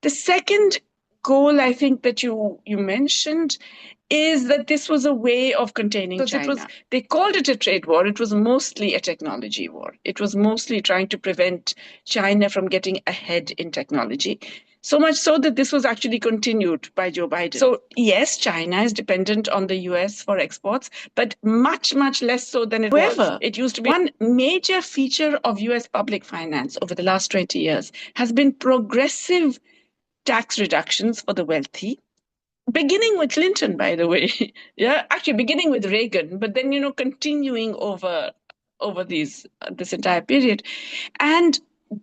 The second goal, I think, that you mentioned is that this was a way of containing China. They called it a trade war. It was mostly a technology war. It was mostly trying to prevent China from getting ahead in technology. So much so that this was actually continued by Joe Biden. So, yes, China is dependent on the US for exports, but much, much less so than it was. However, it used to be. One major feature of US public finance over the last 20 years has been progressive tax reductions for the wealthy, beginning with Clinton, by the way. Yeah, actually beginning with Reagan, but then continuing over this entire period, and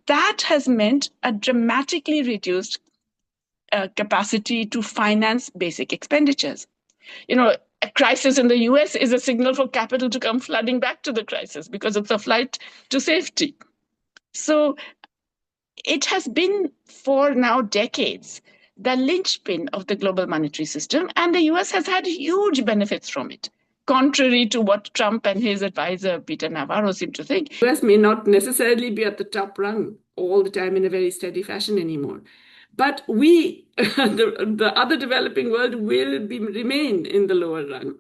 that has meant a dramatically reduced capacity to finance basic expenditures. A crisis in the US is a signal for capital to come flooding back to the crisis because it's a flight to safety. So it has been for now decades the linchpin of the global monetary system, and the US has had huge benefits from it. Contrary to what Trump and his advisor, Peter Navarro, seem to think. The US may not necessarily be at the top rung all the time in a very steady fashion anymore. But we, the other developing world, will remain in the lower rung.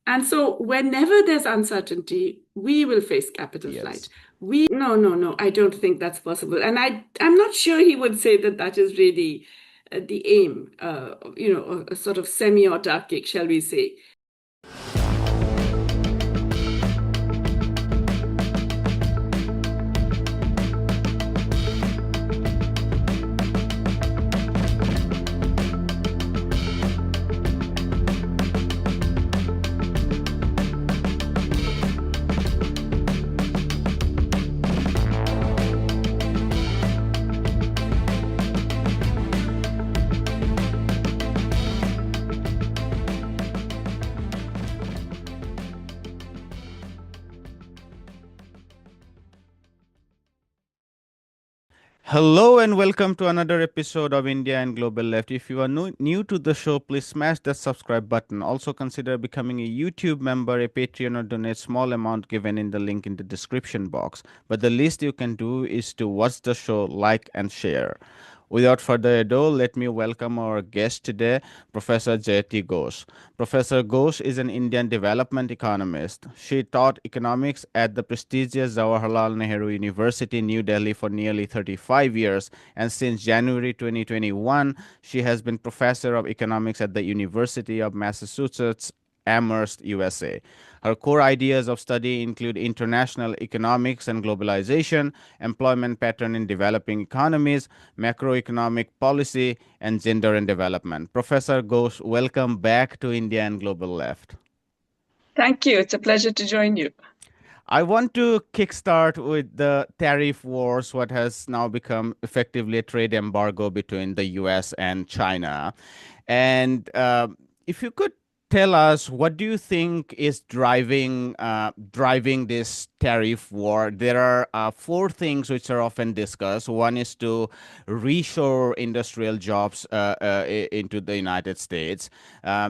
And so whenever there's uncertainty, we will face capital flight. No, I don't think that's possible. And I'm not sure he would say that is really the aim, a sort of semi-autarkic, shall we say. Hello and welcome to another episode of India and Global Left. If you are new to the show, please smash that subscribe button. Also consider becoming a YouTube member, a Patreon, or donate small amount given in the link in the description box. But the least you can do is to watch the show, like and share. Without further ado, let me welcome our guest today, Professor Jayati Ghosh. Professor Ghosh is an Indian development economist. She taught economics at the prestigious Jawaharlal Nehru University, New Delhi for nearly 35 years, and since January 2021, she has been professor of economics at the University of Massachusetts Amherst, USA. Her core ideas of study include international economics and globalization, employment pattern in developing economies, macroeconomic policy, and gender and development. Professor Ghosh, welcome back to India and Global Left. Thank you. It's a pleasure to join you. I want to kickstart with the tariff wars, what has now become effectively a trade embargo between the US and China. And if you could tell us, what do you think is driving this tariff war? There are four things which are often discussed. One is to reshore industrial jobs into the United States.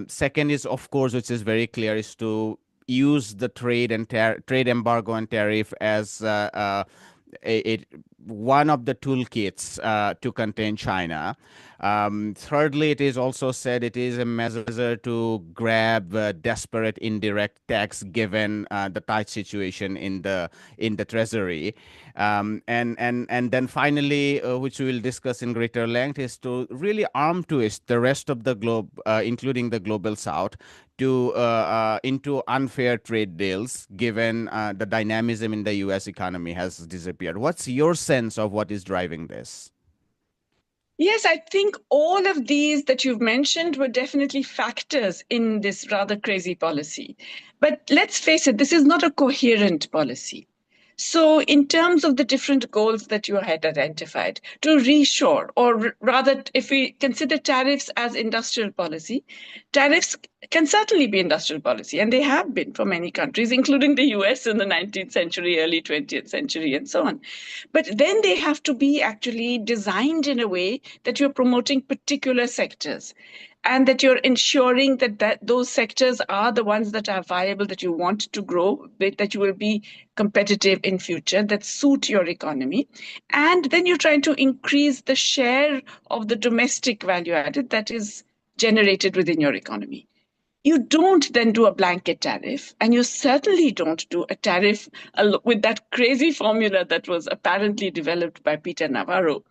Second is, of course, which is very clear, is to use the trade embargo and tariff as one of the toolkits to contain China. Thirdly, it is also said it is a measure to grab desperate indirect tax given the tight situation in the treasury. And then finally, which we will discuss in greater length, is to really arm twist the rest of the globe, including the global south, into unfair trade deals, given the dynamism in the U.S. economy has disappeared. What's your sense of what is driving this? Yes, I think all of these that you've mentioned were definitely factors in this rather crazy policy. But let's face it, this is not a coherent policy. So in terms of the different goals that you had identified, to reshore, or rather, if we consider tariffs as industrial policy, tariffs can certainly be industrial policy, and they have been for many countries, including the US in the 19th century, early 20th century, and so on. But then they have to be actually designed in a way that you're promoting particular sectors. and that you're ensuring that those sectors are the ones that are viable, that you want to grow, that you will be competitive in future, that suit your economy. And then you're trying to increase the share of the domestic value added that is generated within your economy. You don't then do a blanket tariff, and you certainly don't do a tariff with that crazy formula that was apparently developed by Peter Navarro,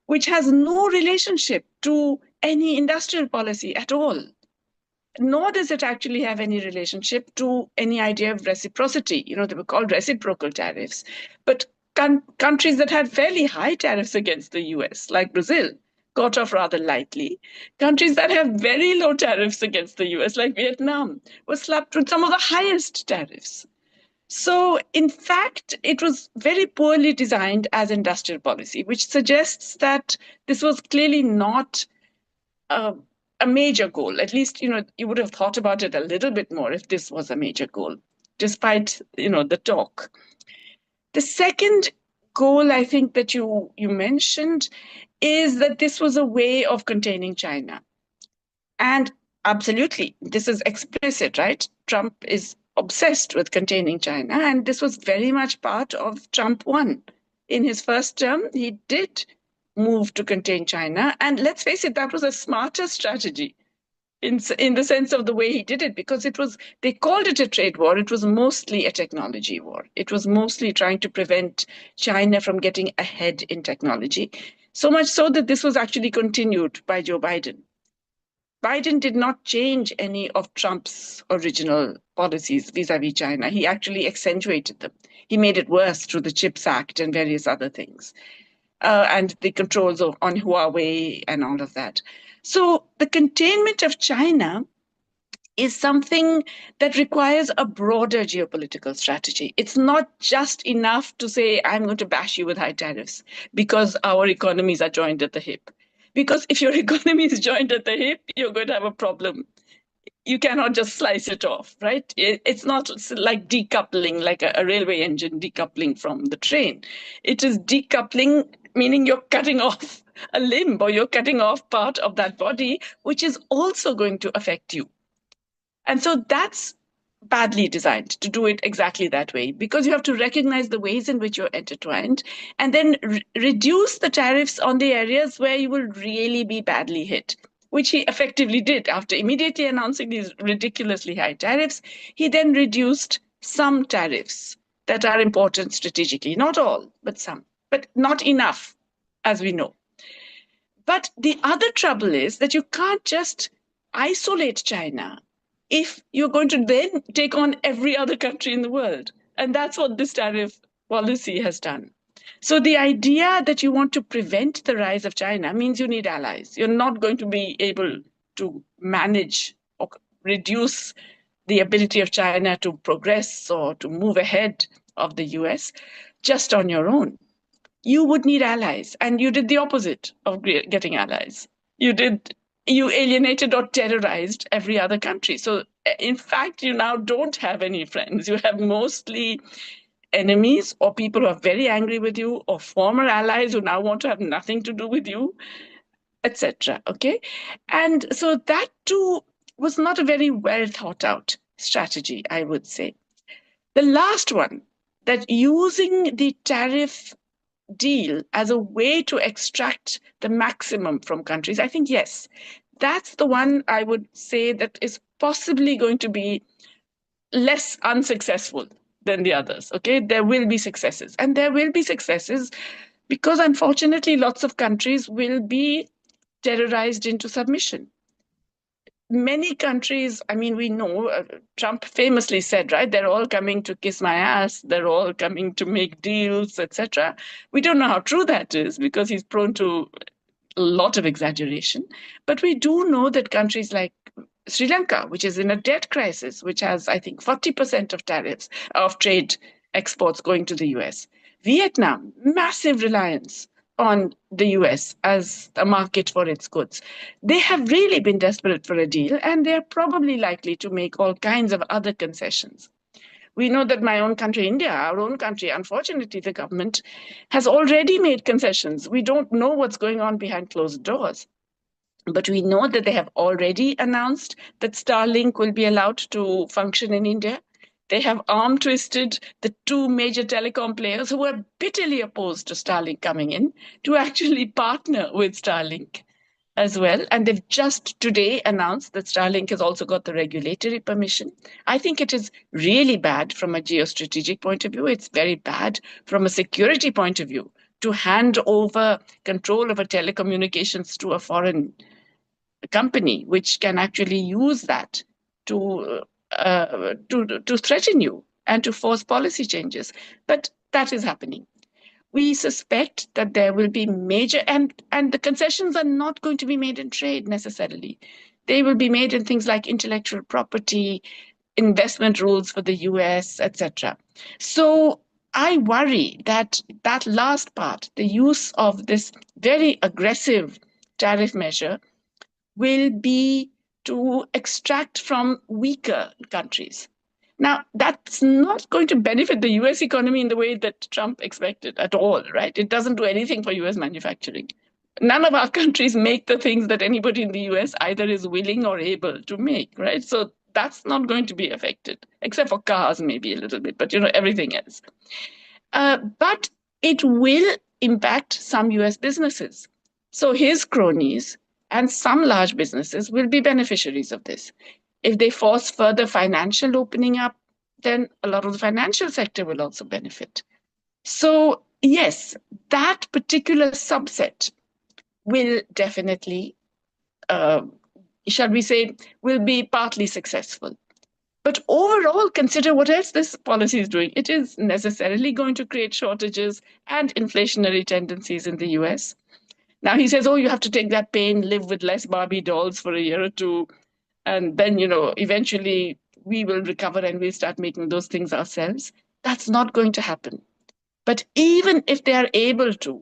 which has no relationship to any industrial policy at all. Nor does it actually have any relationship to any idea of reciprocity. They were called reciprocal tariffs. But countries that had fairly high tariffs against the US, like Brazil, got off rather lightly. Countries that have very low tariffs against the US, like Vietnam, were slapped with some of the highest tariffs. So, in fact, it was very poorly designed as industrial policy, which suggests that this was clearly not a major goal. At least, you would have thought about it a little bit more if this was a major goal, despite, the talk. The second goal, I think, that you mentioned is that this was a way of containing China. And absolutely, this is explicit, right? Trump is obsessed with containing China, and this was very much part of Trump 1. In his first term, he did move to contain China. And let's face it, that was a smarter strategy in the sense of the way he did it, because they called it a trade war. It was mostly a technology war. It was mostly trying to prevent China from getting ahead in technology. So much so that this was actually continued by Joe Biden. Biden did not change any of Trump's original policies vis-a-vis China. He actually accentuated them. He made it worse through the CHIPS Act and various other things, and the controls on Huawei and all of that. So the containment of China is something that requires a broader geopolitical strategy. It's not just enough to say, I'm going to bash you with high tariffs because our economies are joined at the hip. Because if your economy is joined at the hip, you're going to have a problem. You cannot just slice it off, right? It's not like decoupling, like a railway engine decoupling from the train. It is decoupling, meaning you're cutting off a limb or you're cutting off part of that body, which is also going to affect you. And so that's badly designed to do it exactly that way, because you have to recognize the ways in which you're intertwined and then reduce the tariffs on the areas where you will really be badly hit, which he effectively did. After immediately announcing these ridiculously high tariffs, he then reduced some tariffs that are important strategically. Not all, but some, but not enough, as we know. But the other trouble is that you can't just isolate China if you're going to then take on every other country in the world. And that's what this tariff policy has done. So the idea that you want to prevent the rise of China means you need allies. You're not going to be able to manage or reduce the ability of China to progress or to move ahead of the US just on your own. You would need allies, and you did the opposite of getting allies. You alienated or terrorized every other country. So in fact, you now don't have any friends. You have mostly enemies or people who are very angry with you or former allies who now want to have nothing to do with you, etc. Okay? And so that too was not a very well thought out strategy, I would say. The last one, that using the tariff deal as a way to extract the maximum from countries, I think, yes, that's the one I would say that is possibly going to be less unsuccessful than the others. Okay, there will be successes, and there will be successes because unfortunately lots of countries will be terrorized into submission. Many countries, I mean, we know Trump famously said, right, they're all coming to kiss my ass, they're all coming to make deals, etc. We don't know how true that is because he's prone to a lot of exaggeration. But we do know that countries like Sri Lanka, which is in a debt crisis, which has, I think, 40% of tariffs of trade exports going to the US. Vietnam, massive reliance on the US as a market for its goods. They have really been desperate for a deal, and they're probably likely to make all kinds of other concessions. We know that my own country, India, our own country, unfortunately, the government has already made concessions. We don't know what's going on behind closed doors. But we know that they have already announced that Starlink will be allowed to function in India. They have arm twisted the two major telecom players who were bitterly opposed to Starlink coming in to actually partner with Starlink as well. And they've just today announced that Starlink has also got the regulatory permission. I think it is really bad from a geostrategic point of view. It's very bad from a security point of view to hand over control over telecommunications to a foreign company, which can actually use that to to threaten you and to force policy changes. But that is happening. We suspect that there will be major, and the concessions are not going to be made in trade necessarily. They will be made in things like intellectual property, investment rules for the US, etc. So I worry that that last part, the use of this very aggressive tariff measure, will be to extract from weaker countries. Now, that's not going to benefit the US economy in the way that Trump expected at all, right? It doesn't do anything for US manufacturing. None of our countries make the things that anybody in the US either is willing or able to make, right? So that's not going to be affected, except for cars, maybe a little bit, but everything else. But it will impact some US businesses. So his cronies and some large businesses will be beneficiaries of this. If they force further financial opening up, then a lot of the financial sector will also benefit. So, yes, that particular subset will definitely, shall we say, will be partly successful. But overall, consider what else this policy is doing. It is necessarily going to create shortages and inflationary tendencies in the US. Now he says, oh, you have to take that pain, live with less Barbie dolls for a year or two, and then, eventually we will recover and we'll start making those things ourselves. That's not going to happen. But even if they are able to,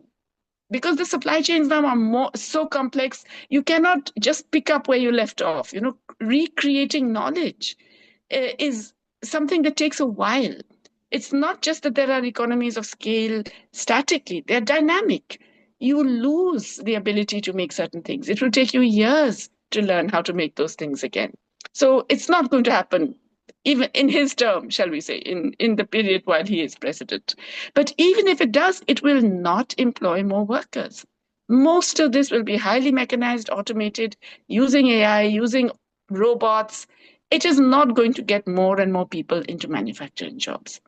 because the supply chains now are so complex, you cannot just pick up where you left off. Recreating knowledge is something that takes a while. It's not just that there are economies of scale statically, they're dynamic. You lose the ability to make certain things. It will take you years to learn how to make those things again. So it's not going to happen, even in his term, shall we say, in the period while he is president. But even if it does, it will not employ more workers. Most of this will be highly mechanized, automated, using AI, using robots. It is not going to get more and more people into manufacturing jobs.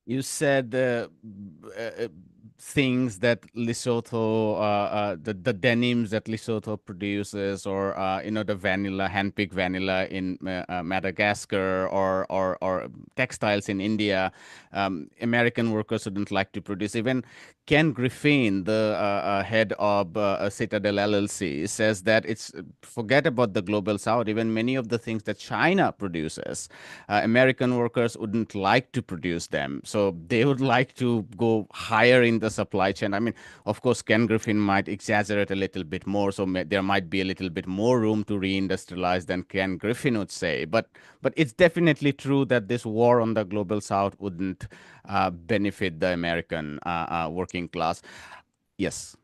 You said things that Lesotho, the denims that Lesotho produces, or the vanilla, handpicked vanilla in Madagascar, or textiles in India, American workers wouldn't like to produce. Even Ken Griffin, the head of Citadel LLC, says that it's forget about the global south. Even many of the things that China produces, American workers wouldn't like to produce them. So they would like to go higher in the supply chain. I mean, of course, Ken Griffin might exaggerate a little bit more. So there might be a little bit more room to reindustrialize than Ken Griffin would say. But it's definitely true that this war on the global south wouldn't benefit the American working class. Yes.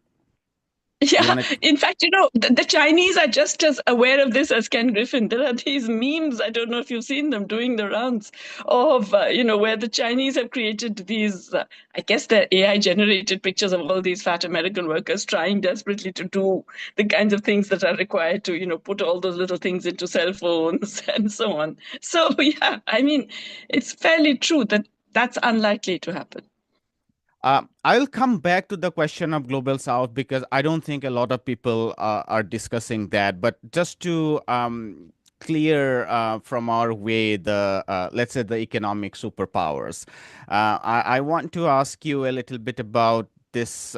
Yeah, in fact, the Chinese are just as aware of this as Ken Griffin. There are these memes, I don't know if you've seen them, doing the rounds of, where the Chinese have created these, I guess they're AI-generated pictures of all these fat American workers trying desperately to do the kinds of things that are required to, put all those little things into cell phones and so on. So, yeah, I mean, it's fairly true that that's unlikely to happen. I'll come back to the question of global south because I don't think a lot of people are discussing that. But just to clear from our way the let's say the economic superpowers, I want to ask you a little bit about this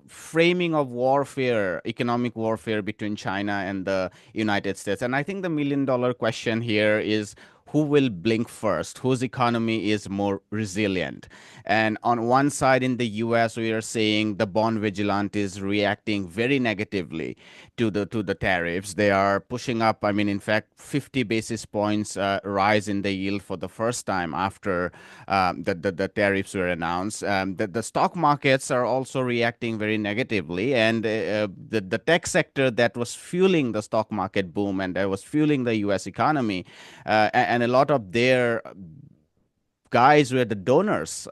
framing of warfare, economic warfare between China and the United States. And I think the $1 million question here is who will blink first, whose economy is more resilient. And on one side in the US, we are seeing the bond vigilantes reacting very negatively to the tariffs. They are pushing up, I mean, in fact, 50 basis points rise in the yield for the first time after the tariffs were announced. The stock markets are also reacting very negatively, and the tech sector that was fueling the stock market boom and that was fueling the US economy, and a lot of their guys were the donors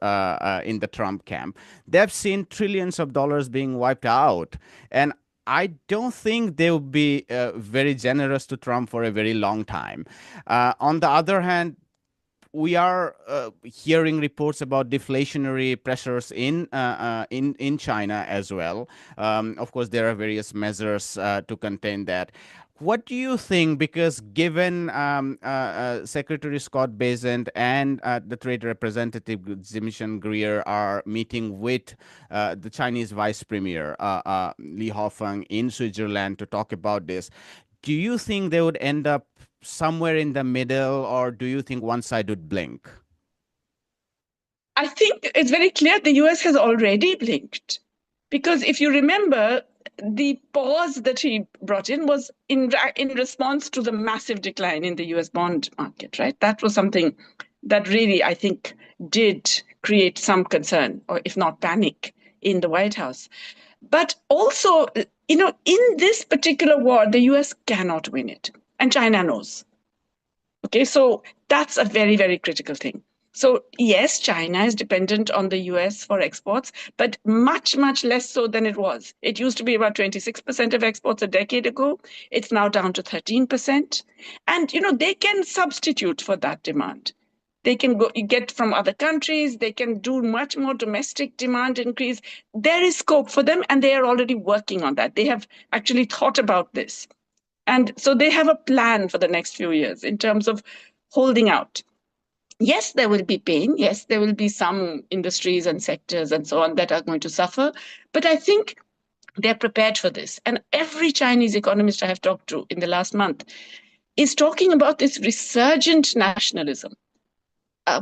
in the Trump camp. They've seen trillions of dollars being wiped out. And I don't think they will be very generous to Trump for a very long time. On the other hand, we are hearing reports about deflationary pressures in China as well. Of course, there are various measures to contain that. What do you think? Because given Secretary Scott Bessent and the Trade Representative Zimishan Greer are meeting with the Chinese Vice Premier Li Hofeng in Switzerland to talk about this, do you think they would end up somewhere in the middle, or do you think one side would blink? I think it's very clear the US has already blinked. Because if you remember, the pause that he brought in was in response to the massive decline in the US bond market, right? That was something that really, I think, did create some concern, or if not panic, in the White House. But also, in this particular war, the US cannot win it. And China knows. Okay, so that's a very, very critical thing. So yes, China is dependent on the US for exports, but much, much less so than it was. It used to be about 26% of exports a decade ago. It's now down to 13%. And, they can substitute for that demand. They can get from other countries. They can do much more domestic demand increase. There is scope for them, and they are already working on that. They have actually thought about this. And so they have a plan for the next few years in terms of holding out. Yes, there will be pain. Yes, there will be some industries and sectors and so on that are going to suffer. But I think they're prepared for this. And every Chinese economist I have talked to in the last month is talking about this resurgent nationalism.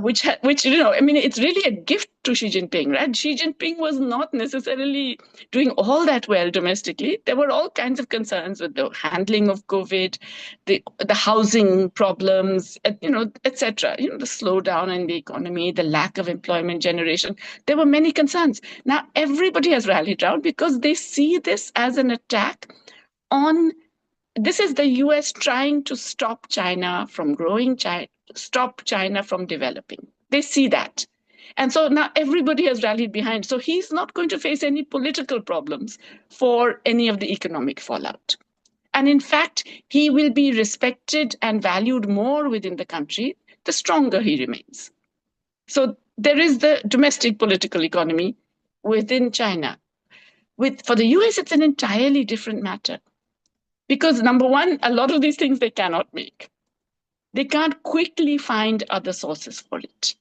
Which it's really a gift to Xi Jinping, right? Xi Jinping was not necessarily doing all that well domestically. There were all kinds of concerns with the handling of COVID, the housing problems, etc. The slowdown in the economy, the lack of employment generation. There were many concerns. Now everybody has rallied around because they see this as an attack on. This is the US trying to stop China from growing, stop China from developing. They see that. And so now everybody has rallied behind. So he's not going to face any political problems for any of the economic fallout. And in fact, he will be respected and valued more within the country, the stronger he remains. So there is the domestic political economy within China. For the US, it's an entirely different matter. Because number one, a lot of these things they cannot make. They can't quickly find other sources for it.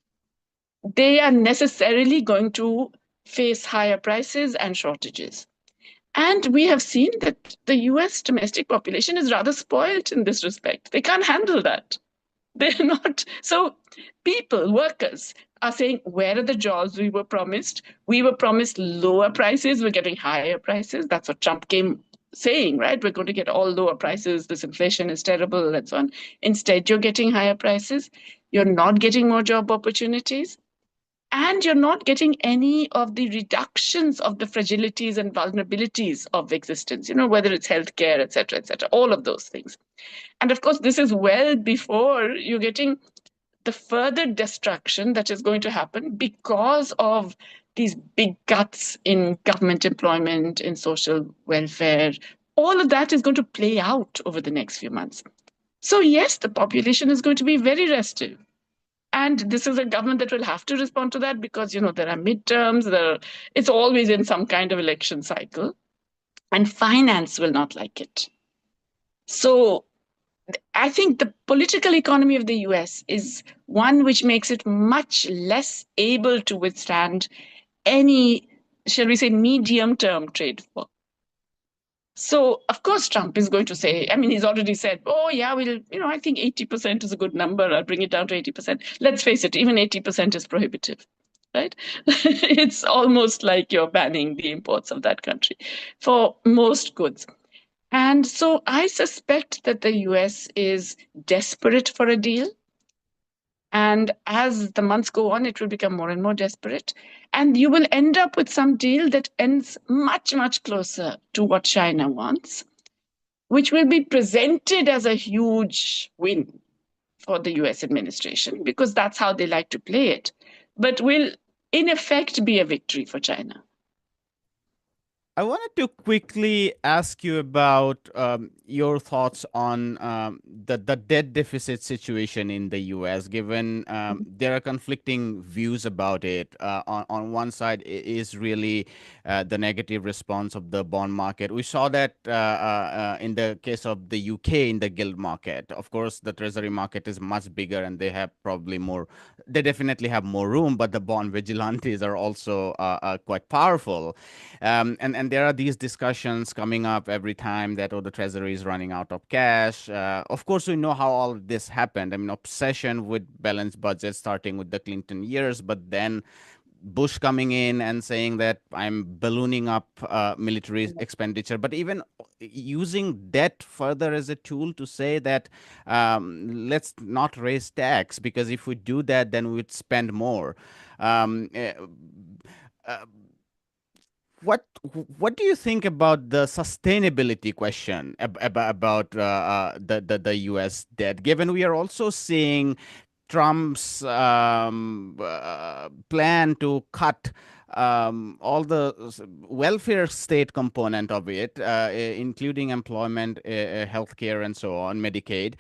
They are necessarily going to face higher prices and shortages. And we have seen that the US domestic population is rather spoiled in this respect. They can't handle that. They're not. So people, workers, are saying, where are the jobs we were promised? We were promised lower prices. We're getting higher prices. That's what Trump came saying, right? We're going to get all lower prices. This inflation is terrible, and so on. Instead, you're getting higher prices. You're not getting more job opportunities. And you're not getting any of the reductions of the fragilities and vulnerabilities of existence, whether it's healthcare, et cetera, all of those things. And of course, this is well before you're getting the further destruction that is going to happen because of these big cuts in government employment, in social welfare. All of that is going to play out over the next few months. So yes, the population is going to be very restive. And this is a government that will have to respond to that because, there are midterms, it's always in some kind of election cycle. And finance will not like it. So I think the political economy of the US is one which makes it much less able to withstand any, shall we say, medium-term trade war. So, of course, Trump is going to say, I mean, he's already said, oh, yeah, I think 80% is a good number. I'll bring it down to 80%. Let's face it, even 80% is prohibitive, right? It's almost like you're banning the imports of that country for most goods. And so I suspect that the US is desperate for a deal. And as the months go on, it will become more and more desperate. And you will end up with some deal that ends much, much closer to what China wants, which will be presented as a huge win for the US administration, because that's how they like to play it, but will in effect be a victory for China. I wanted to quickly ask you about your thoughts on the debt deficit situation in the U.S. Given there are conflicting views about it. On one side is really the negative response of the bond market. We saw that in the case of the UK in the gilt market. Of course, the treasury market is much bigger, and they have probably more. They definitely have more room, but the bond vigilantes are also quite powerful. And there are these discussions coming up every time that, oh, the treasury is running out of cash. Of course, we know how all this happened. I mean, obsession with balanced budget starting with the Clinton years, but then Bush coming in and saying that I'm ballooning up military expenditure, but even using debt further as a tool to say that let's not raise tax, because if we do that, then we'd spend more. Um, uh, uh, what what do you think about the sustainability question about the U.S. debt? Given we are also seeing Trump's plan to cut all the welfare state component of it, including employment, healthcare, and so on, Medicaid,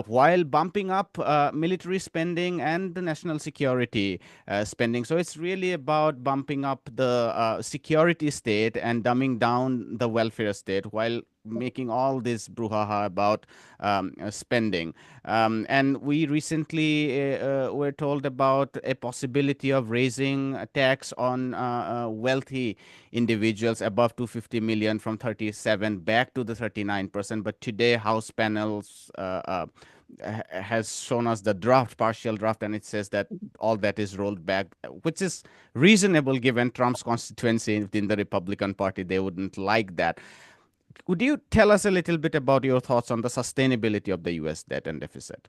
while bumping up military spending and the national security spending. So it's really about bumping up the security state and dumbing down the welfare state while making all this brouhaha about spending. And we recently were told about a possibility of raising a tax on wealthy individuals above 250 million from 37 back to the 39%. But today, House panels has shown us the draft, partial draft, and it says that all that is rolled back, which is reasonable given Trump's constituency within the Republican Party. They wouldn't like that. Could you tell us a little bit about your thoughts on the sustainability of the US debt and deficit?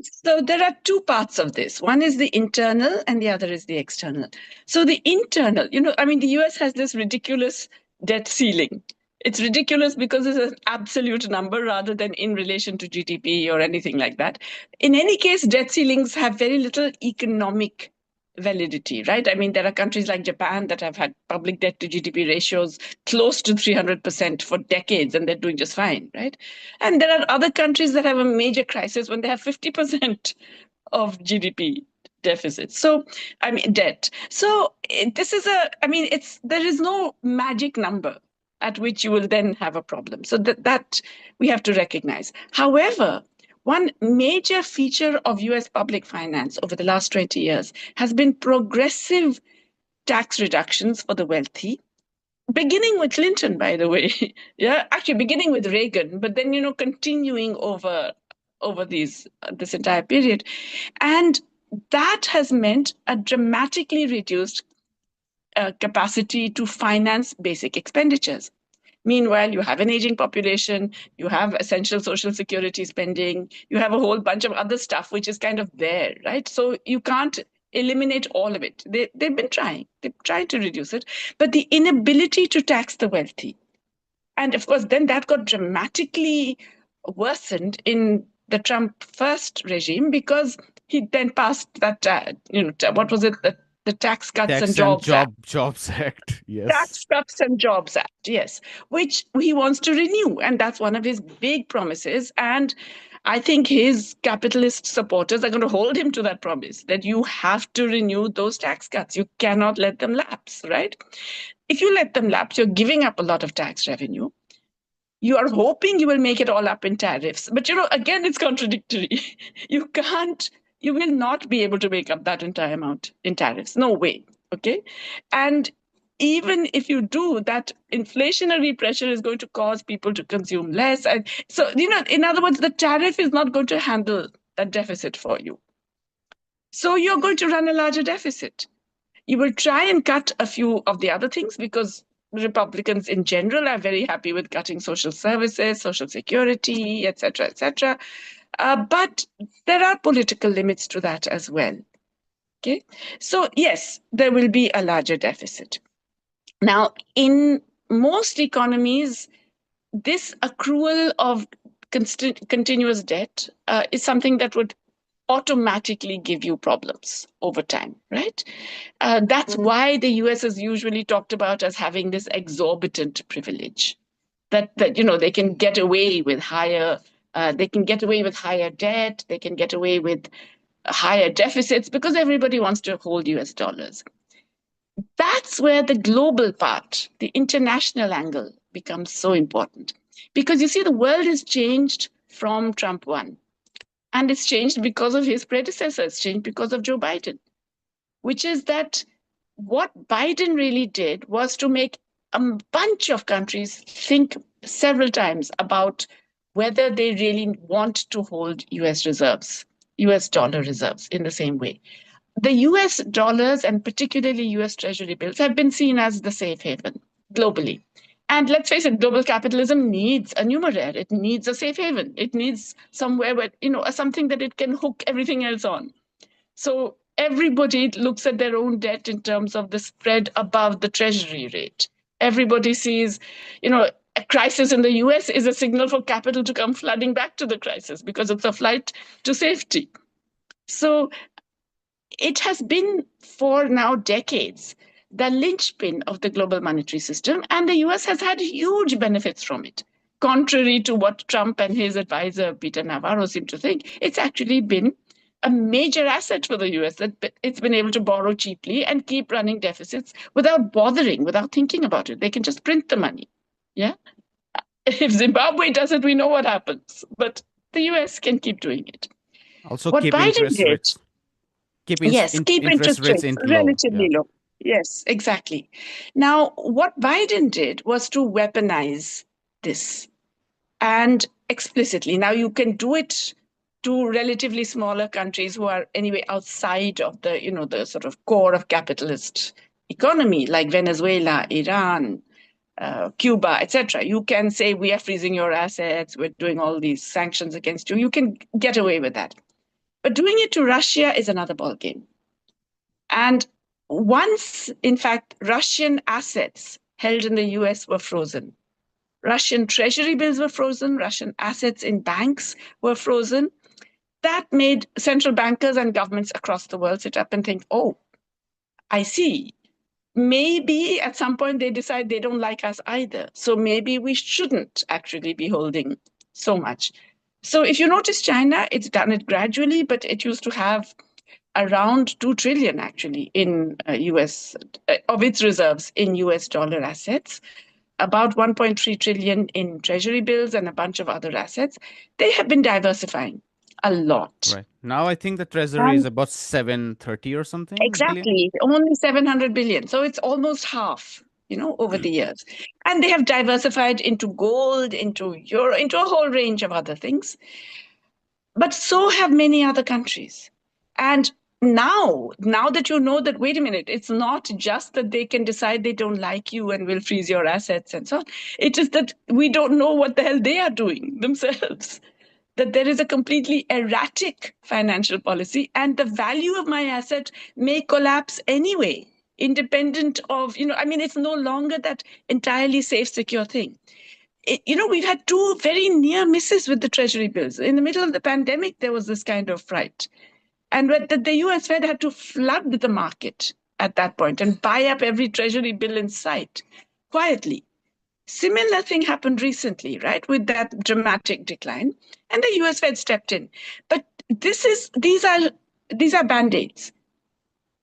So there are two parts of this. One is the internal and the other is the external. So the internal, I mean, the US has this ridiculous debt ceiling. It's ridiculous because it's an absolute number rather than in relation to GDP or anything like that. In any case, debt ceilings have very little economic validity, right? I mean, there are countries like Japan that have had public debt to GDP ratios close to 300% for decades, and they're doing just fine, right? And there are other countries that have a major crisis when they have 50% of GDP deficit. So, I mean, debt. So this is there is no magic number at which you will then have a problem. So that we have to recognize. However, one major feature of US public finance over the last 20 years has been progressive tax reductions for the wealthy, beginning with Clinton, by the way. Yeah, actually beginning with Reagan, but then, continuing over this entire period. And that has meant a dramatically reduced capacity to finance basic expenditures. Meanwhile, you have an aging population, you have essential social security spending, you have a whole bunch of other stuff which is kind of there, right? So you can't eliminate all of it. They've been trying. They've tried to reduce it, but the inability to tax the wealthy. And of course, then that got dramatically worsened in the Trump first regime because he then passed that, what was it? The Tax Cuts and Tax and Jobs Act. Jobs Act, yes. Tax Cuts and Jobs Act, yes, which he wants to renew. And that's one of his big promises. And I think his capitalist supporters are going to hold him to that promise that you have to renew those tax cuts. You cannot let them lapse, right? If you let them lapse, you're giving up a lot of tax revenue. You are hoping you will make it all up in tariffs. But, again, it's contradictory. You will not be able to make up that entire amount in tariffs. No way. Okay. And even if you do, that inflationary pressure is going to cause people to consume less. And so, in other words, the tariff is not going to handle that deficit for you. So you're going to run a larger deficit. You will try and cut a few of the other things because Republicans in general are very happy with cutting social services, social security, etc., etc. But there are political limits to that as well. Okay, so yes, there will be a larger deficit. Now, in most economies, this accrual of continuous debt is something that would automatically give you problems over time, right? That's why the US is usually talked about as having this exorbitant privilege that they can get away with higher debt, they can get away with higher deficits because everybody wants to hold US dollars. That's where the global part, the international angle, becomes so important. Because you see, the world has changed from Trump 1. And it's changed because of his predecessor. It's changed because of Joe Biden, which is that what Biden really did was to make a bunch of countries think several times about whether they really want to hold US reserves, US dollar reserves in the same way. The US dollars and particularly US Treasury bills have been seen as the safe haven globally. And let's face it, global capitalism needs a numeraire. It needs a safe haven. It needs somewhere where, something that it can hook everything else on. So everybody looks at their own debt in terms of the spread above the treasury rate. Everybody sees, a crisis in the US is a signal for capital to come flooding back to the crisis because it's a flight to safety. So it has been for now decades the linchpin of the global monetary system, and the US has had huge benefits from it. Contrary to what Trump and his advisor, Peter Navarro, seem to think, it's actually been a major asset for the US that it's been able to borrow cheaply and keep running deficits without bothering, without thinking about it. They can just print the money. Yeah. If Zimbabwe does it, we know what happens. But the US can keep doing it. Also, What keep Biden interest did, rates. Keep keep interest rates relatively low. low. Yes, exactly. Now, what Biden did was to weaponize this and explicitly. Now, you can do it to relatively smaller countries who are anyway outside of the, the sort of core of capitalist economy, like Venezuela, Iran, Cuba, etc. You can say, we are freezing your assets, we're doing all these sanctions against you. You can get away with that. But doing it to Russia is another ballgame. And once, in fact, Russian assets held in the US were frozen. Russian treasury bills were frozen. Russian assets in banks were frozen. That made central bankers and governments across the world sit up and think, oh, I see. Maybe at some point they decide they don't like us either. So maybe we shouldn't actually be holding so much. So if you notice China, it's done it gradually, but it used to have around 2 trillion actually in US of its reserves in US dollar assets, about 1.3 trillion in treasury bills and a bunch of other assets. They have been diversifying a lot. Right. Now I think the treasury is about 730 or something billion. Exactly, only 700 billion. So it's almost half, over the years. And they have diversified into gold, into euro, into a whole range of other things. But so have many other countries. And now that you know that, wait a minute, it's not just that they can decide they don't like you and will freeze your assets and so on. It is that we don't know what the hell they are doing themselves. That there is a completely erratic financial policy and the value of my asset may collapse anyway, independent of, it's no longer that entirely safe, secure thing. We've had two very near misses with the treasury bills. In the middle of the pandemic, there was this kind of fright. And the US Fed had to flood the market at that point and buy up every treasury bill in sight quietly. Similar thing happened recently, right, with that dramatic decline, and the US Fed stepped in. But these are band-aids.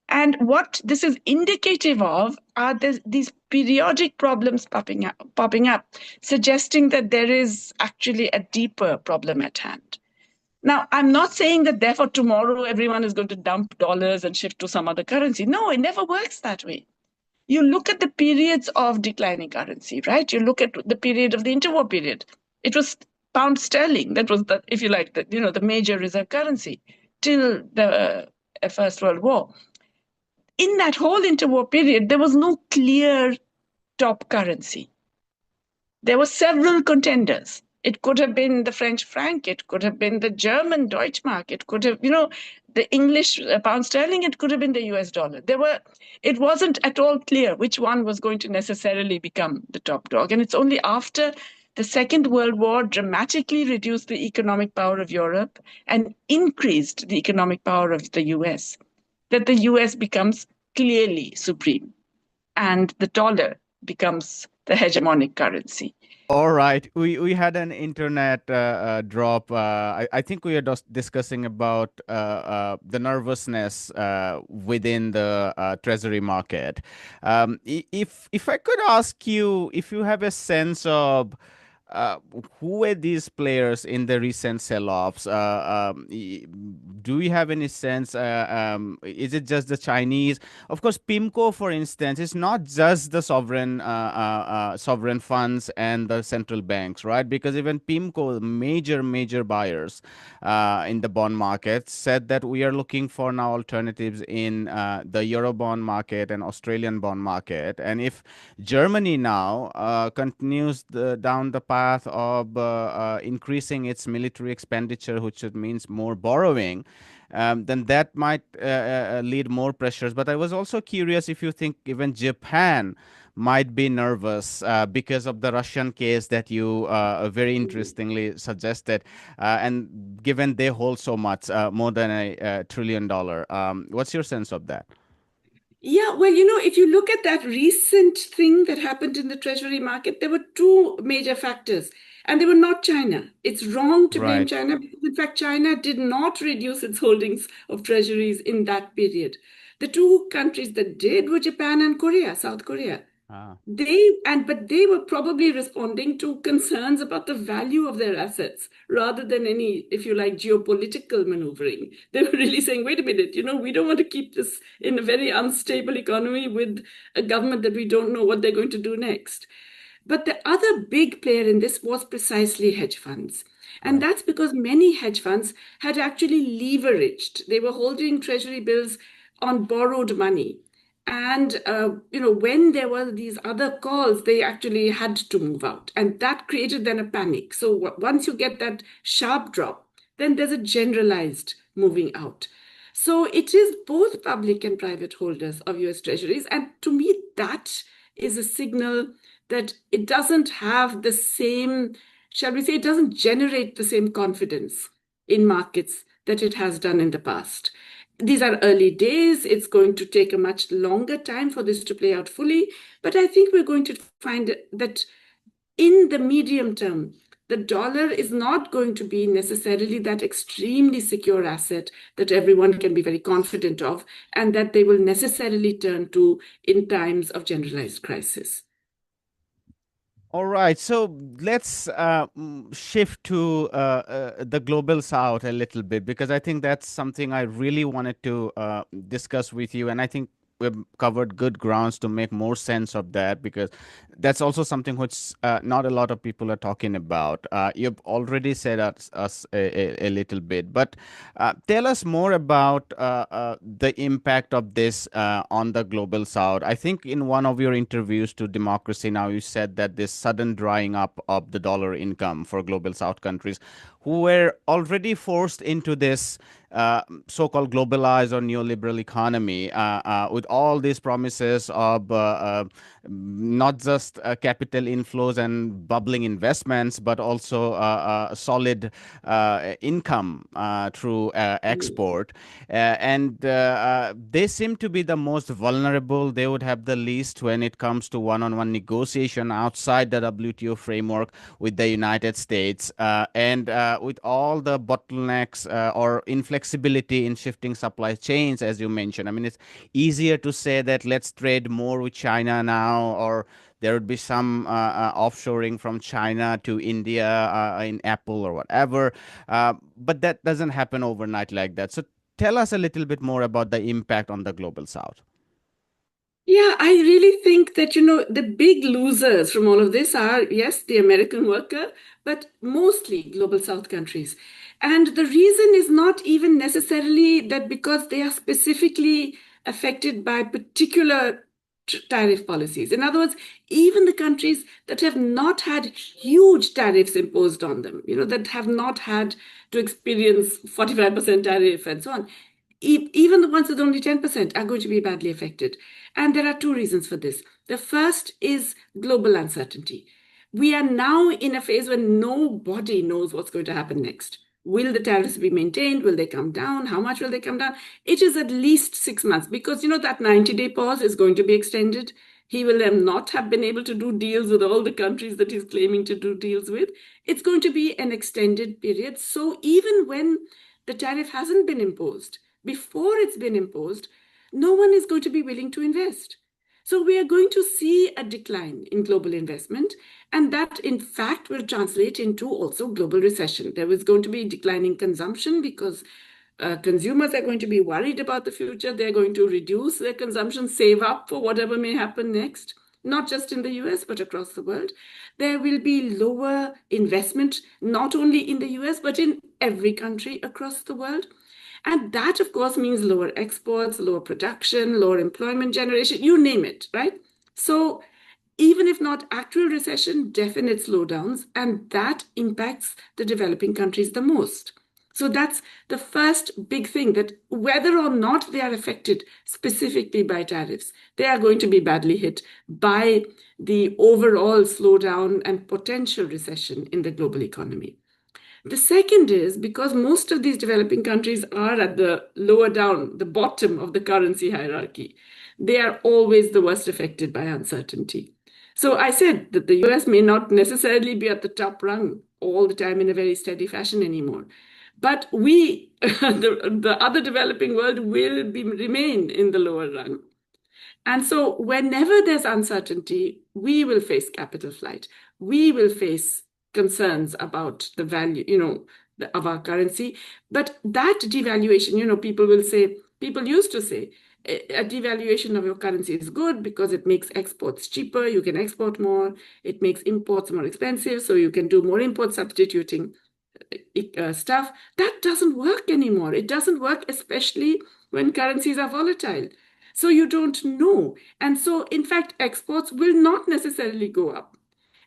And what this is indicative of are these periodic problems popping up, suggesting that there is actually a deeper problem at hand. Now, I'm not saying that therefore tomorrow everyone is going to dump dollars and shift to some other currency. No, it never works that way. You look at the periods of declining currency, right? You look at the period of the interwar period. It was pound sterling that was the, if you like, the major reserve currency till the First World War. In that whole interwar period, there was no clear top currency. There were several contenders. It could have been the French franc, it could have been the German Deutschmark, it could have, the English pound sterling, it could have been the US dollar. It wasn't at all clear which one was going to necessarily become the top dog. And it's only after the Second World War dramatically reduced the economic power of Europe and increased the economic power of the US that the US becomes clearly supreme and the dollar becomes the hegemonic currency. All right, we had an internet drop. I think we are discussing about the nervousness within the treasury market. If I could ask you if you have a sense of uh, who were these players in the recent sell-offs? Do you have any sense? Is it just the Chinese? Of course, PIMCO, for instance, is not just the sovereign funds and the central banks, right? Because even PIMCO, major buyers in the bond market, said that we are looking for now alternatives in the Euro bond market and Australian bond market. And if Germany now continues down the path of increasing its military expenditure, which means more borrowing, then that might lead more pressures. But I was also curious if you think even Japan might be nervous because of the Russian case that you very interestingly suggested, and given they hold so much, more than $1 trillion. What's your sense of that? Yeah, well, if you look at that recent thing that happened in the treasury market, there were two major factors, and they were not China. It's wrong to blame Right. China because, in fact, China did not reduce its holdings of treasuries in that period. The two countries that did were Japan and Korea, South Korea. Ah. But they were probably responding to concerns about the value of their assets rather than any, if you like, geopolitical maneuvering. They were really saying, wait a minute, we don't want to keep this in a very unstable economy with a government that we don't know what they're going to do next. But the other big player in this was precisely hedge funds. And Right. that's because many hedge funds had actually leveraged. They were holding treasury bills on borrowed money. And, when there were these other calls, they actually had to move out. And that created then a panic. So once you get that sharp drop, then there's a generalized moving out. So it is both public and private holders of US treasuries. And to me, that is a signal that it doesn't have the same, shall we say, it doesn't generate the same confidence in markets that it has done in the past. These are early days. It's going to take a much longer time for this to play out fully. But I think we're going to find that in the medium term, the dollar is not going to be necessarily that extremely secure asset that everyone can be very confident of and that they will necessarily turn to in times of generalized crisis. All right, so let's shift to the global south a little bit because I think that's something I really wanted to discuss with you, and I think we've covered good grounds to make more sense of that because that's also something which not a lot of people are talking about. You've already said us a little bit, but tell us more about the impact of this on the global south. I think in one of your interviews to Democracy Now, you said that this sudden drying up of the dollar income for global south countries who were already forced into this so-called globalized or neoliberal economy with all these promises of not just capital inflows and bubbling investments, but also solid income through export. And they seem to be the most vulnerable. They would have the least when it comes to one-on-one negotiation outside the WTO framework with the United States. And with all the bottlenecks or inflexibility in shifting supply chains, as you mentioned. I mean, it's easier to say that let's trade more with China now, or there would be some offshoring from China to India in Apple or whatever. But that doesn't happen overnight like that. So tell us a little bit more about the impact on the global south. Yeah, I really think that, the big losers from all of this are, yes, the American worker, but mostly global South countries. And the reason is not even necessarily that because they are specifically affected by particular tariff policies. In other words, even the countries that have not had huge tariffs imposed on them, that have not had to experience 45% tariff and so on, even the ones with only 10% are going to be badly affected. And there are two reasons for this. The first is global uncertainty. We are now in a phase where nobody knows what's going to happen next. Will the tariffs be maintained? Will they come down? How much will they come down? It is at least 6 months because, that 90-day pause is going to be extended. He will not have been able to do deals with all the countries that he's claiming to do deals with. It's going to be an extended period. So even when the tariff hasn't been imposed, before it's been imposed, no one is going to be willing to invest. So we are going to see a decline in global investment, and that in fact will translate into also global recession. There is going to be declining consumption because consumers are going to be worried about the future. They're going to reduce their consumption, save up for whatever may happen next, not just in the US, but across the world. There will be lower investment, not only in the US, but in every country across the world. And that, of course, means lower exports, lower production, lower employment generation, you name it, right? So even if not actual recession, definite slowdowns, and that impacts the developing countries the most. So that's the first big thing, that whether or not they are affected specifically by tariffs, they are going to be badly hit by the overall slowdown and potential recession in the global economy. The second is because most of these developing countries are at the lower down, the bottom of the currency hierarchy. They are always the worst affected by uncertainty. So I said that the US may not necessarily be at the top rung all the time in a very steady fashion anymore. But we, the other developing world, will remain in the lower rung. And so whenever there's uncertainty, we will face capital flight. We will face concerns about the value, of our currency. But that devaluation, people used to say, a devaluation of your currency is good because it makes exports cheaper. You can export more. It makes imports more expensive, so you can do more import substituting stuff. That doesn't work anymore. It doesn't work, especially when currencies are volatile. So you don't know. And so, in fact, exports will not necessarily go up.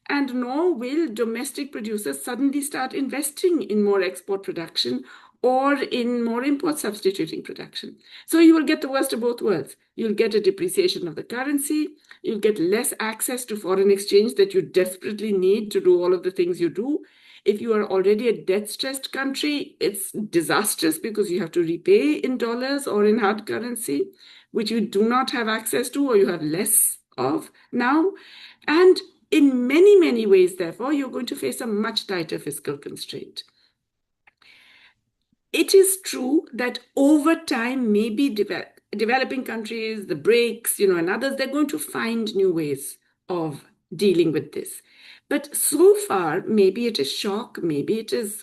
And nor will domestic producers suddenly start investing in more export production or in more import substituting production. So you will get the worst of both worlds. You'll get a depreciation of the currency. You'll get less access to foreign exchange that you desperately need to do all of the things you do. If you are already a debt-stressed country, it's disastrous because you have to repay in dollars or in hard currency, which you do not have access to or you have less of now. And in many, many ways, therefore, you're going to face a much tighter fiscal constraint. It is true that over time, maybe developing countries, the BRICS, and others, they're going to find new ways of dealing with this. But so far, maybe it is shock, maybe it is,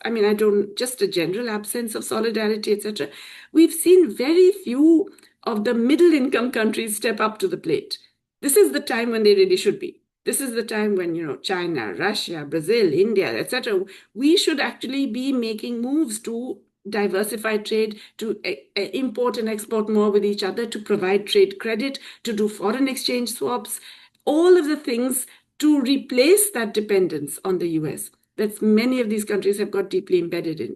just a general absence of solidarity, etc. We've seen very few of the middle income countries step up to the plate. This is the time when they really should be. This is the time when, China, Russia, Brazil, India, etc., we should actually be making moves to diversify trade, to import and export more with each other, to provide trade credit, to do foreign exchange swaps, all of the things to replace that dependence on the US that many of these countries have got deeply embedded in.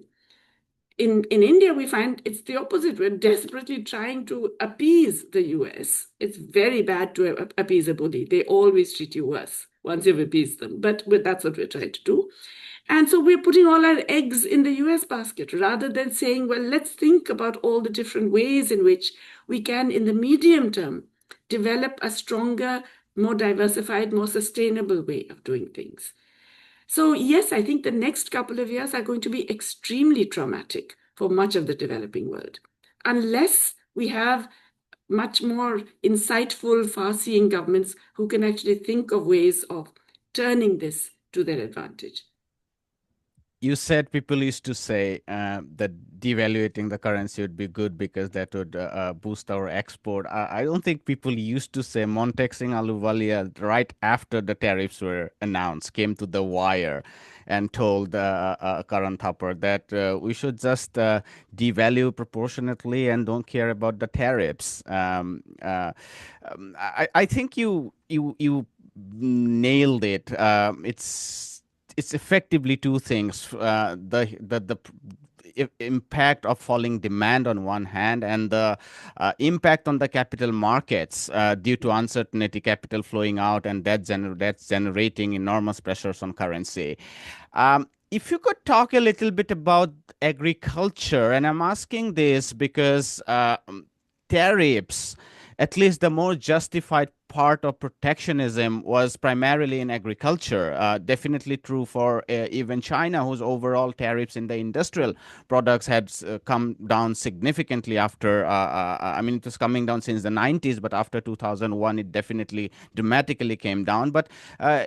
In India, we find it's the opposite. We're desperately trying to appease the US. It's very bad to appease a bully. They always treat you worse once you've appeased them. But that's what we're trying to do. And so we're putting all our eggs in the US basket rather than saying, well, let's think about all the different ways in which we can, in the medium term, develop a stronger, more diversified, more sustainable way of doing things. So yes, I think the next couple of years are going to be extremely traumatic for much of the developing world, unless we have much more insightful, far-seeing governments who can actually think of ways of turning this to their advantage. You said people used to say that devaluating the currency would be good because that would boost our export. I don't think people used to say Montek Singh Ahluwalia right after the tariffs were announced came to the wire and told Karan Thapar that we should just devalue proportionately and don't care about the tariffs. I think you nailed it. It's effectively two things: impact of falling demand on one hand, and the impact on the capital markets due to uncertainty, capital flowing out, and that's generating enormous pressures on currency. If you could talk a little bit about agriculture, and I'm asking this because tariffs, at least the more justified part of protectionism, was primarily in agriculture. Definitely true for even China, whose overall tariffs in the industrial products had come down significantly after. I mean, it was coming down since the 90s, but after 2001, it definitely dramatically came down. But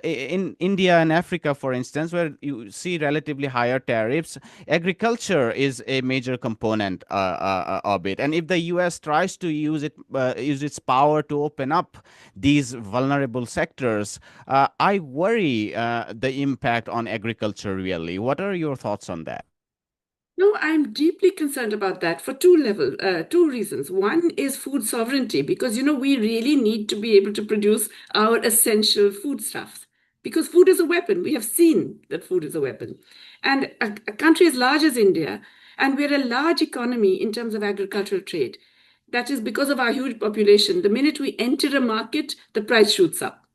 in India and Africa, for instance, where you see relatively higher tariffs, agriculture is a major component of it. And if the US tries to use its power to open up these vulnerable sectors, I worry the impact on agriculture really. What are your thoughts on that? No, I'm deeply concerned about that for two reasons. One is food sovereignty, because we really need to be able to produce our essential foodstuffs, because food is a weapon. We have seen that food is a weapon, and a country as large as India, and we're a large economy in terms of agricultural trade. That is because of our huge population. The minute we enter a market, the price shoots up.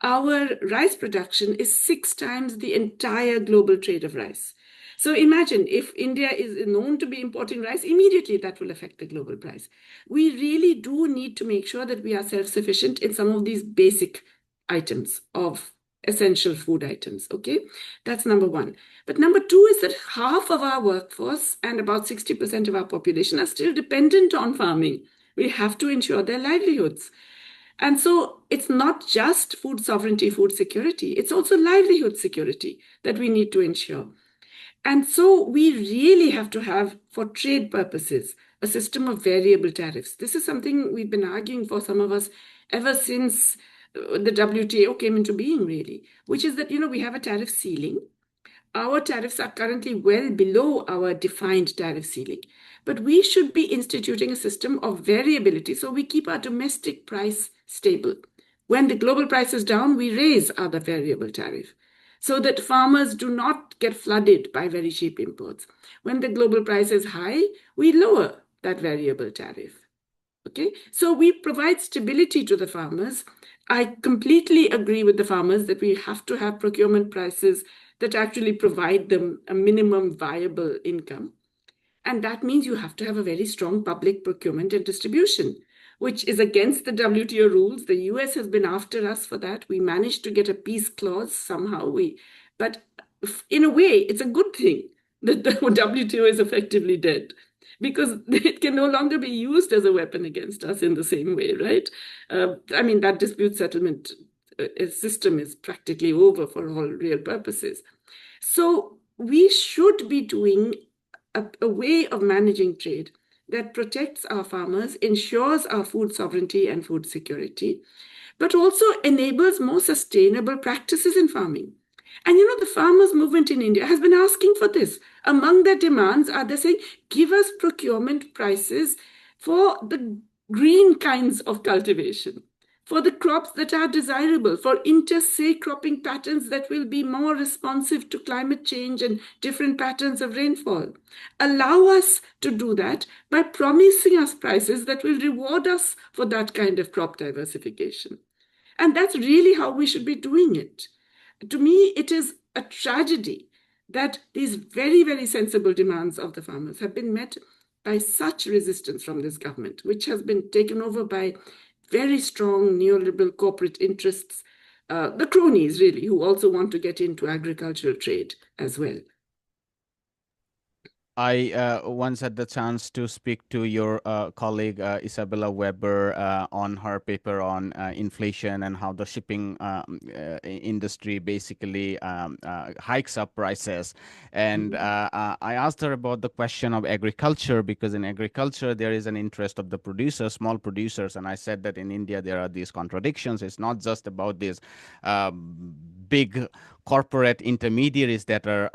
Our rice production is 6 times the entire global trade of rice. So imagine if India is known to be importing rice, immediately that will affect the global price. We really do need to make sure that we are self-sufficient in some of these basic items of essential food items, okay? That's number one. But number two is that half of our workforce and about 60% of our population are still dependent on farming. We have to ensure their livelihoods. And so it's not just food sovereignty, food security, it's also livelihood security that we need to ensure. And so we really have to have, for trade purposes, a system of variable tariffs. This is something we've been arguing for, some of us, ever since the WTO came into being, really, which is that, we have a tariff ceiling. Our tariffs are currently well below our defined tariff ceiling, but we should be instituting a system of variability so we keep our domestic price stable. When the global price is down, we raise other variable tariff, so that farmers do not get flooded by very cheap imports. When the global price is high, we lower that variable tariff. Okay, so we provide stability to the farmers. I completely agree with the farmers that we have to have procurement prices that actually provide them a minimum viable income. And that means you have to have a very strong public procurement and distribution, which is against the WTO rules. The US has been after us for that. We managed to get a peace clause somehow. But in a way, it's a good thing that the WTO is effectively dead, because it can no longer be used as a weapon against us in the same way, right? I mean, that dispute settlement system is practically over for all real purposes. So we should be doing a way of managing trade that protects our farmers, ensures our food sovereignty and food security, but also enables more sustainable practices in farming. And the farmers' movement in India has been asking for this. Among their demands are they saying, give us procurement prices for the green kinds of cultivation, for the crops that are desirable, for inter-say cropping patterns that will be more responsive to climate change and different patterns of rainfall. Allow us to do that by promising us prices that will reward us for that kind of crop diversification. And that's really how we should be doing it. To me, it is a tragedy that these very, very sensible demands of the farmers have been met by such resistance from this government, which has been taken over by very strong neoliberal corporate interests, the cronies really, who also want to get into agricultural trade as well. I once had the chance to speak to your colleague Isabella Weber on her paper on inflation and how the shipping industry basically hikes up prices. And I asked her about the question of agriculture, because in agriculture there is an interest of the producers, small producers. And I said that in India there are these contradictions. It's not just about these big corporate intermediaries that are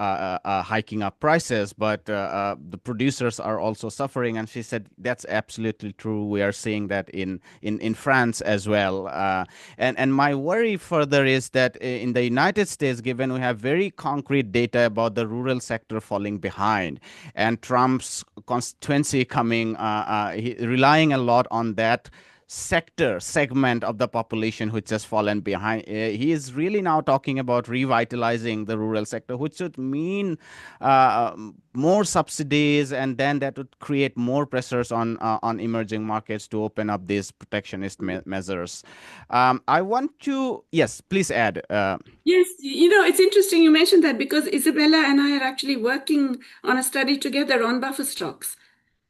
hiking up prices, but the producers are also suffering. And she said that's absolutely true. We are seeing that in France as well. And my worry further is that in the United States, given we have very concrete data about the rural sector falling behind, and Trump's constituency coming, relying a lot on that segment of the population which has fallen behind. He is really now talking about revitalizing the rural sector, which would mean more subsidies, and then that would create more pressures on emerging markets to open up these protectionist measures. I want to, yes, please add. Yes, it's interesting you mentioned that, because Isabella and I are actually working on a study together on buffer stocks.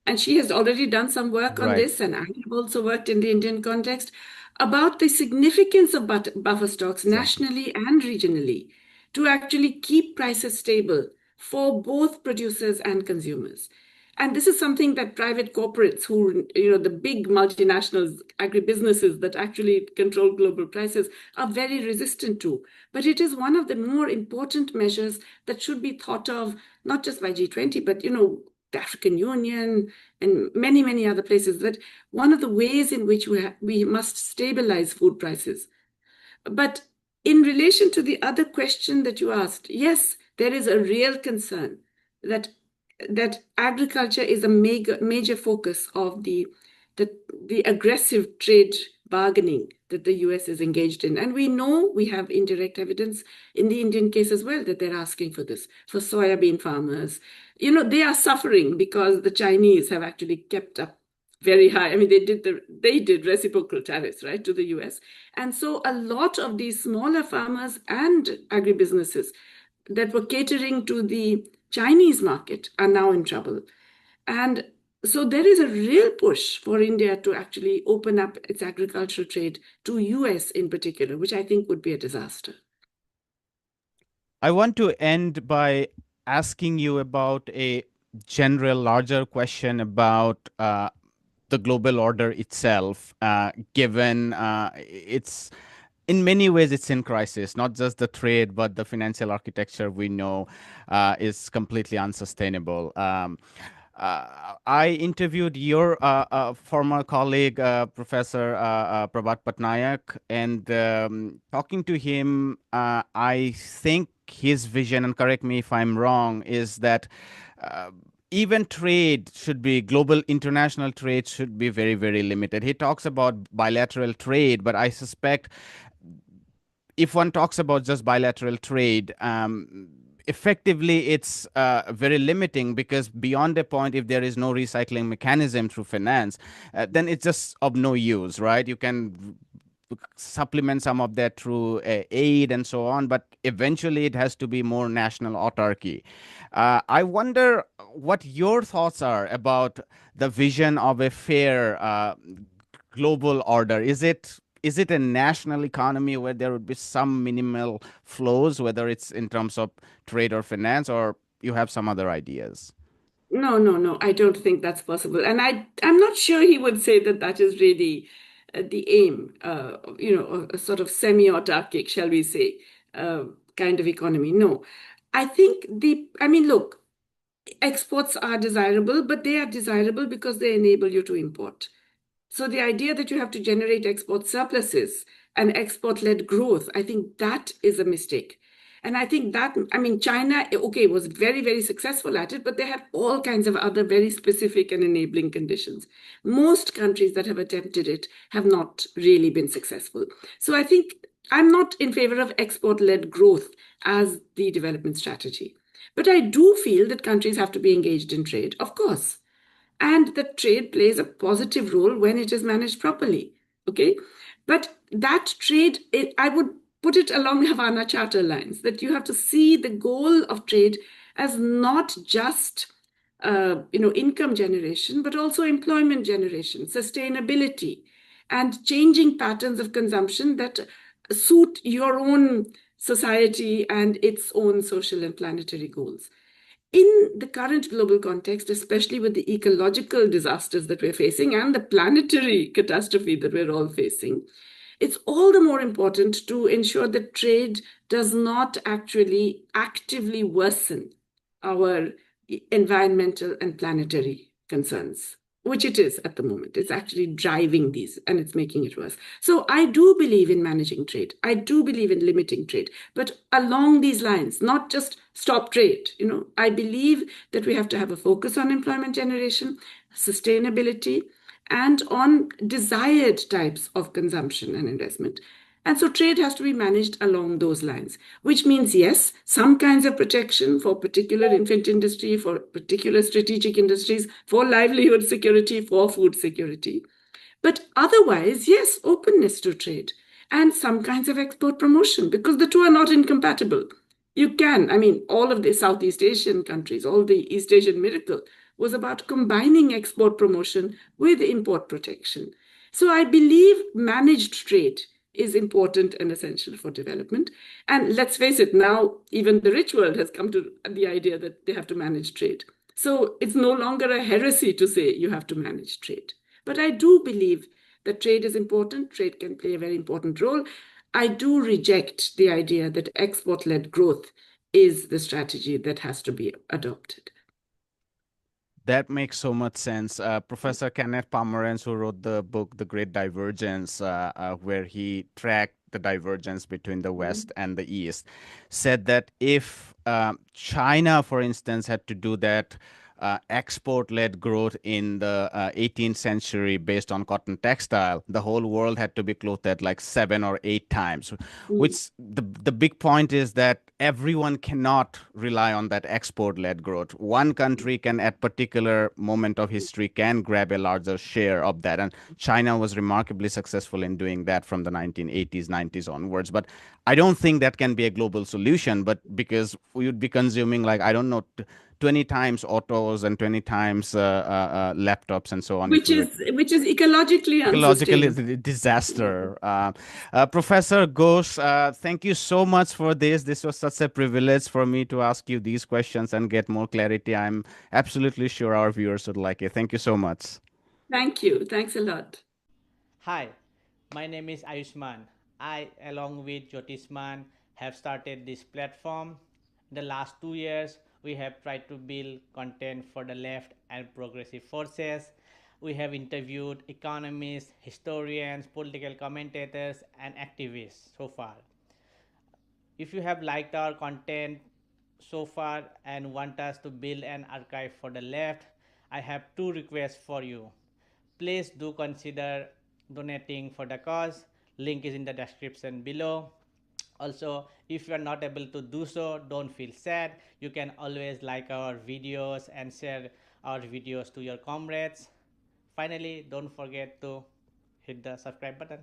And she has already done some work on Right. this, and I have also worked in the Indian context about the significance of buffer stocks Exactly. nationally and regionally to actually keep prices stable for both producers and consumers. And this is something that private corporates, who, the big multinationals, agribusinesses that actually control global prices, are very resistant to. But it is one of the more important measures that should be thought of, not just by G20, but, the African Union and many, many other places, that one of the ways in which we must stabilize food prices. But in relation to the other question that you asked, yes, there is a real concern that agriculture is a major focus of the aggressive trade bargaining that the US is engaged in. And we know, we have indirect evidence in the Indian case as well, that they're asking for this, for soybean farmers. They are suffering because the Chinese have actually kept up very high. I mean, they did reciprocal tariffs, right, to the US. And so a lot of these smaller farmers and agribusinesses that were catering to the Chinese market are now in trouble. And so there is a real push for India to actually open up its agricultural trade to US in particular, which I think would be a disaster. I want to end by asking you about a general, larger question about the global order itself, given it's in many ways it's in crisis. Not just the trade, but the financial architecture we know is completely unsustainable. I interviewed your former colleague, Professor Prabhat Patnaik, and talking to him, I think his vision, and correct me if I'm wrong, is that even trade should be global, international trade should be very, very limited. He talks about bilateral trade, but I suspect if one talks about just bilateral trade, effectively it's very limiting, because beyond a point, if there is no recycling mechanism through finance, then it's just of no use, right? You can supplement some of that through aid and so on, but eventually it has to be more national autarky. I wonder what your thoughts are about the vision of a fair global order. Is it a national economy where there would be some minimal flows, whether it's in terms of trade or finance, or you have some other ideas? No, I don't think that's possible. And I'm not sure he would say that that is really the aim, a sort of semi-autarkic, shall we say, kind of economy. No, I think look, exports are desirable, but they are desirable because they enable you to import. So the idea that you have to generate export surpluses and export-led growth, I think that is a mistake. And I think that, China, okay, was very, very successful at it, but they had all kinds of other very specific and enabling conditions. Most countries that have attempted it have not really been successful. So I think I'm not in favor of export-led growth as the development strategy. But I do feel that countries have to be engaged in trade, of course. And the trade plays a positive role when it is managed properly. Okay. But that trade, I would put it along Havana Charter lines, that you have to see the goal of trade as not just income generation, but also employment generation, sustainability, and changing patterns of consumption that suit your own society and its own social and planetary goals. In the current global context, especially with the ecological disasters that we're facing and the planetary catastrophe that we're all facing, it's all the more important to ensure that trade does not actually actively worsen our environmental and planetary concerns, which it is at the moment. It's actually driving these and it's making it worse. So I do believe in managing trade. I do believe in limiting trade, but along these lines, not just stop trade. I believe that we have to have a focus on employment generation, sustainability, and on desired types of consumption and investment. And so trade has to be managed along those lines, which means, yes, some kinds of protection for particular infant industry, for particular strategic industries, for livelihood security, for food security. But otherwise, yes, openness to trade and some kinds of export promotion, because the two are not incompatible. You can, all of the Southeast Asian countries, all the East Asian miracle was about combining export promotion with import protection. So I believe managed trade is important and essential for development. And let's face it, now even the rich world has come to the idea that they have to manage trade. So it's no longer a heresy to say you have to manage trade. But I do believe that trade is important. Trade can play a very important role. I do reject the idea that export-led growth is the strategy that has to be adopted. That makes so much sense. Professor Kenneth Pomerantz, who wrote the book The Great Divergence, where he tracked the divergence between the West and the East, said that if China, for instance, had to do that export-led growth in the 18th century based on cotton textile, the whole world had to be clothed at like 7 or 8 times. Which the big point is that everyone cannot rely on that export-led growth. One country can, at particular moment of history, can grab a larger share of that, and China was remarkably successful in doing that from the 1980s, 90s onwards. But I don't think that can be a global solution, but because we would be consuming, like, I don't know, 20 times autos and 20 times laptops and so on. Which is ecologically unsustainable. Disaster. Professor Ghosh, thank you so much for this. This was such a privilege for me to ask you these questions and get more clarity. I'm absolutely sure our viewers would like it. Thank you so much. Thank you. Thanks a lot. Hi, my name is Ayushman. I, along with Jyotisman, have started this platform. In the last 2 years, we have tried to build content for the left and progressive forces. We have interviewed economists, historians, political commentators, and activists so far. If you have liked our content so far and want us to build an archive for the left, I have two requests for you. Please do consider donating for the cause. Link is in the description below. Also, if you are not able to do so, don't feel sad. You can always like our videos and share our videos to your comrades. Finally, don't forget to hit the subscribe button.